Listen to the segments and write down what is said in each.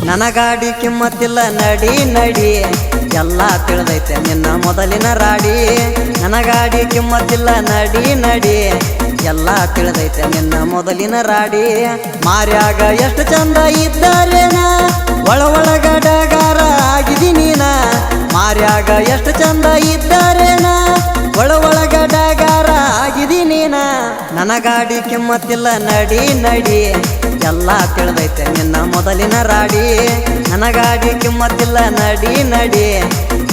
ನನ್ನ ಗಾಡಿ ಕಿಮ್ಮತ್ತಿಲ್ಲ ನಡಿ ನಡಿ ಎಲ್ಲ ತಿಳಿದೈತೆ ನಿನ್ನ ಮೊದಲಿನ ರಾಡಿ ನನ್ನ ಗಾಡಿ ಕಿಮ್ಮತ್ತಿಲ್ಲ ನಡಿ ನಡಿ ಎಲ್ಲ ತಿಳಿದೈತೆ ನಿನ್ನ ಮೊದಲಿನ ರಾಡಿ ಮಾರ್ಯಾಗ ಎಷ್ಟು ಚಂದ ಇದ್ದಾರೇನ ಒಳಗಡಗಾರ ಆಗಿದಿ ನೀನ ಮಾರ್ಯಾಗ ಎಷ್ಟು ಚಂದ ಇದ್ದಾರೇನ ಒಳಗಡಗಾರ ಆಗಿದಿ ನೀನ ನನ್ನ ಗಾಡಿ ಕಿಮ್ಮತ್ತಿಲ್ಲ ನಡಿ ನಡಿ ಎಲ್ಲ ತಿಳಿದೈತೆ ನಿನ್ನ ಮೊದಲಿನ ರಾಡಿ ನನ್ನ ಗಾಡಿ ಕಿಮ್ಮತ್ತಿಲ್ಲ ನಡಿ ನಡಿ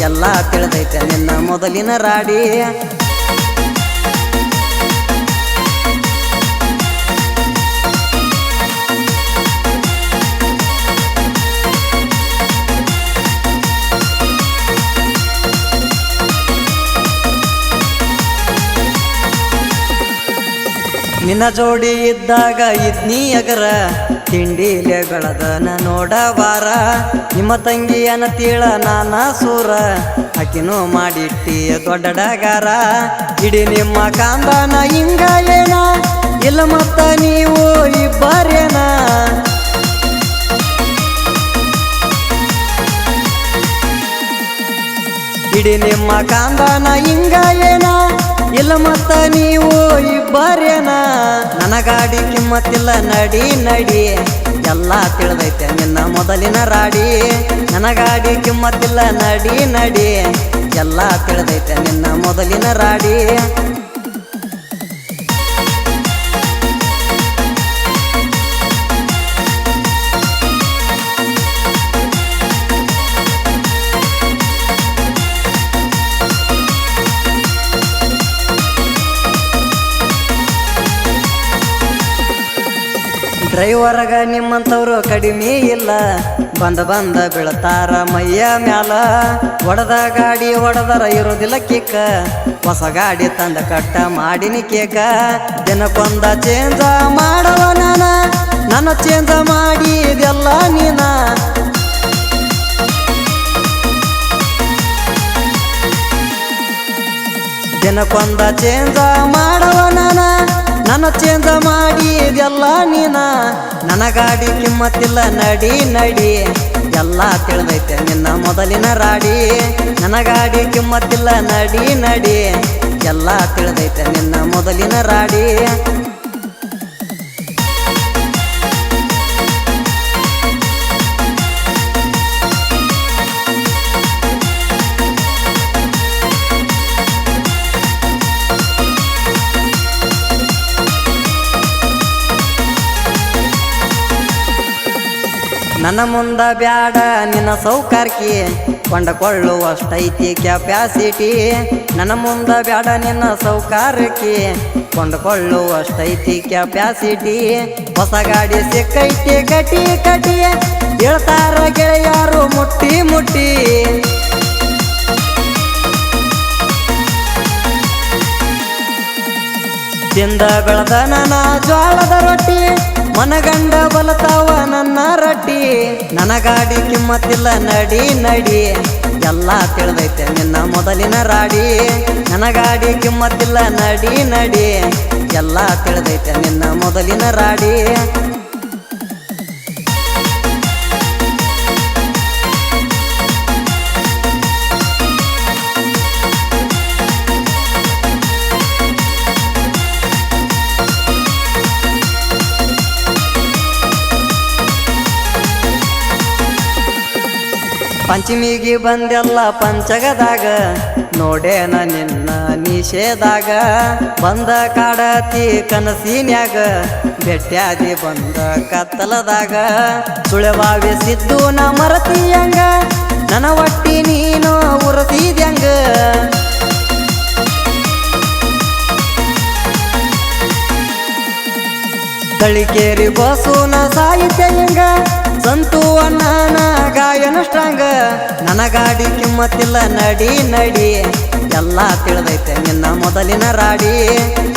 ಎಲ್ಲ ತಿಳಿದೈತೆ ನಿನ್ನ ಮೊದಲಿನ ರಾಡಿ ನಿನ್ನ ಜೋಡಿ ಇದ್ದಾಗ ಇದ್ನಿ ಅಗರ ತಿಂಡಿಲೆಗಳದನ ನೋಡವಾರ ನಿಮ್ಮ ತಂಗಿಯನ ತೀಳ ನಾನ ಸೂರ ಆಕಿನೂ ಮಾಡಿಟ್ಟಿ ದೊಡ್ಡಡಗಾರ ಇಡೀ ನಿಮ್ಮ ಕಾಂದನ ಹಿಂಗ ಏನ ಇಲ್ಲ ಮತ್ತ ನೀವು ಇಬ್ಬರೇನ ಇಡೀ ನಿಮ್ಮ ಕಾಂದನ ಹಿಂಗ ಏನ ಇಲ್ಲ ಮತ್ತ ನೀವು ಇಬ್ಬರೇನ ನನ್ನ ಗಾಡಿ ಕಿಮ್ಮತ್ತಿಲ್ಲ ನಡಿ ನಡಿ ಎಲ್ಲ ತಿಳಿದೈತೆ ನಿನ್ನ ಮೊದಲಿನ ರಾಡಿ ನನ್ನ ಗಾಡಿ ಕಿಮ್ಮತ್ತಿಲ್ಲ ನಡಿ ನಡಿ ಎಲ್ಲ ತಿಳಿದೈತೆ ನಿನ್ನ ಮೊದಲಿನ ರಾಡಿ ಡ್ರೈವರ್ಗ ನಿಮ್ಮಂಥವ್ರು ಕಡಿಮೆ ಇಲ್ಲ ಬಂದ ಬೀಳ್ತಾರ ಮೈಯ ಮ್ಯಾಲ ಹೊಡೆದ ಗಾಡಿ ಹೊಡೆದರ ಇರೋದಿಲ್ಲ ಕಿಕ್ಕ ಹೊಸ ಗಾಡಿ ತಂದ ಕಟ್ಟ ಮಾಡಿನಿ ಕೇಕ ದಿನಕ್ಕೊಂದ ಚೇಂಜ ಮಾಡವ ನನ್ನ ಚೇಂಜ ಮಾಡಿದೆಲ್ಲ ನೀನ ದಿನಕ್ಕೊಂದ ಚೇಂಜ ಮಾಡವ ನನ್ನ ಚೇಂಜ ಮಾಡಿದೆಲ್ಲ ನೀನ ನನ್ನ ಗಾಡಿ ಕಿಮ್ಮತ್ತಿಲ್ಲ ನಡಿ ನಡಿ ಎಲ್ಲ ತಿಳಿದೈತೆ ನಿನ್ನ ಮೊದಲಿನ ರಾಡಿ ನನ್ನ ಗಾಡಿ ಕಿಮ್ಮತ್ತಿಲ್ಲ ನಡಿ ನಡಿ ಎಲ್ಲ ತಿಳಿದೈತೆ ನಿನ್ನ ಮೊದಲಿನ ರಾಡಿ ನನ್ನ ಮುಂದ ಬ್ಯಾಡ ನಿನ್ನ ಸೌಕಾರ್ಕಿ ಕೊಂಡಕೊಳ್ಳುವಷ್ಟೈತಿ ಕ್ಯಾಪ್ಯಾಸಿಟಿ ನನ್ನ ಮುಂದ ಬ್ಯಾಡ ನಿನ್ನ ಸೌಕಾರಕಿ ಕೊಂಡಕೊಳ್ಳುವಷ್ಟೈತಿ ಕ್ಯಾಪ್ಯಾಸಿಟಿ ಹೊಸ ಗಾಡಿ ಸಿಕ್ಕೈತಿ ಕಟಿ ಕಟಿ ಹೇಳ್ತಾರ ಗೆಳೆಯಾರು ಮುಟ್ಟಿ ಮುಟ್ಟಿ ತಿಂದ ಬೆಳೆದ ನನ್ನ ಜ್ವಾಳದ ರೊಟ್ಟಿ ಮನಗಂಡ ಬಲತಾವ ನನ್ನ ರಟ್ಟಿ ನನ್ನ ಗಾಡಿ ಕಿಮ್ಮತ್ತಿಲ್ಲ ನಡಿ ನಡಿ ಎಲ್ಲ ತಿಳಿದೈತೆ ನಿನ್ನ ಮೊದಲಿನ ರಾಡಿ ನನ್ನ ಗಾಡಿ ಕಿಮ್ಮತ್ತಿಲ್ಲ ನಡಿ ನಡಿ ಎಲ್ಲ ತಿಳಿದೈತೆ ನಿನ್ನ ಮೊದಲಿನ ರಾಡಿ ಪಂಚಮಿಗೆ ಬಂದೆಲ್ಲ ಪಂಚಗದಾಗ ನೋಡೇನ ನಿನ್ನ ನಿಷೇಧಾಗ ಬಂದ ಕಾಡತಿ ಕನಸಿನ್ಯಾಗ ಬೆಟ್ಟ್ಯಾದಿ ಬಂದ ಕತ್ತಲದಾಗ ಸುಳೆವಾವಿ ಸಿದ್ದು ನ ಮರತಿಯಂಗ ನನ್ನ ಒಟ್ಟಿ ನೀನು ಉರಸಿದ್ಯಂಗ ತಳಿಕೇರಿ ಬಸೂನ ಸಾಹಿತ್ಯಂಗ ಸಂತು ಅಣ್ಣನ ಗಾಯನ ಸ್ಟ್ರಾಂಗ ನನ್ನ ಗಾಡಿ ಕಿಮ್ಮತ್ತಿಲ್ಲ ನಡಿ ನಡಿ ಎಲ್ಲ ತಿಳಿದೈತೆ ನಿನ್ನ ಮೊದಲಿನ ರಾಡಿ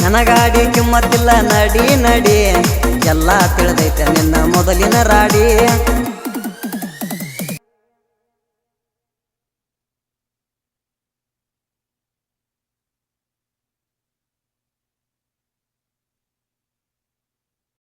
ನನ್ನ ಗಾಡಿ ಕಿಮ್ಮತ್ತಿಲ್ಲ ನಡಿ ನಡಿ ಎಲ್ಲ ತಿಳಿದೈತೆ ನಿನ್ನ ಮೊದಲಿನ ರಾಡಿ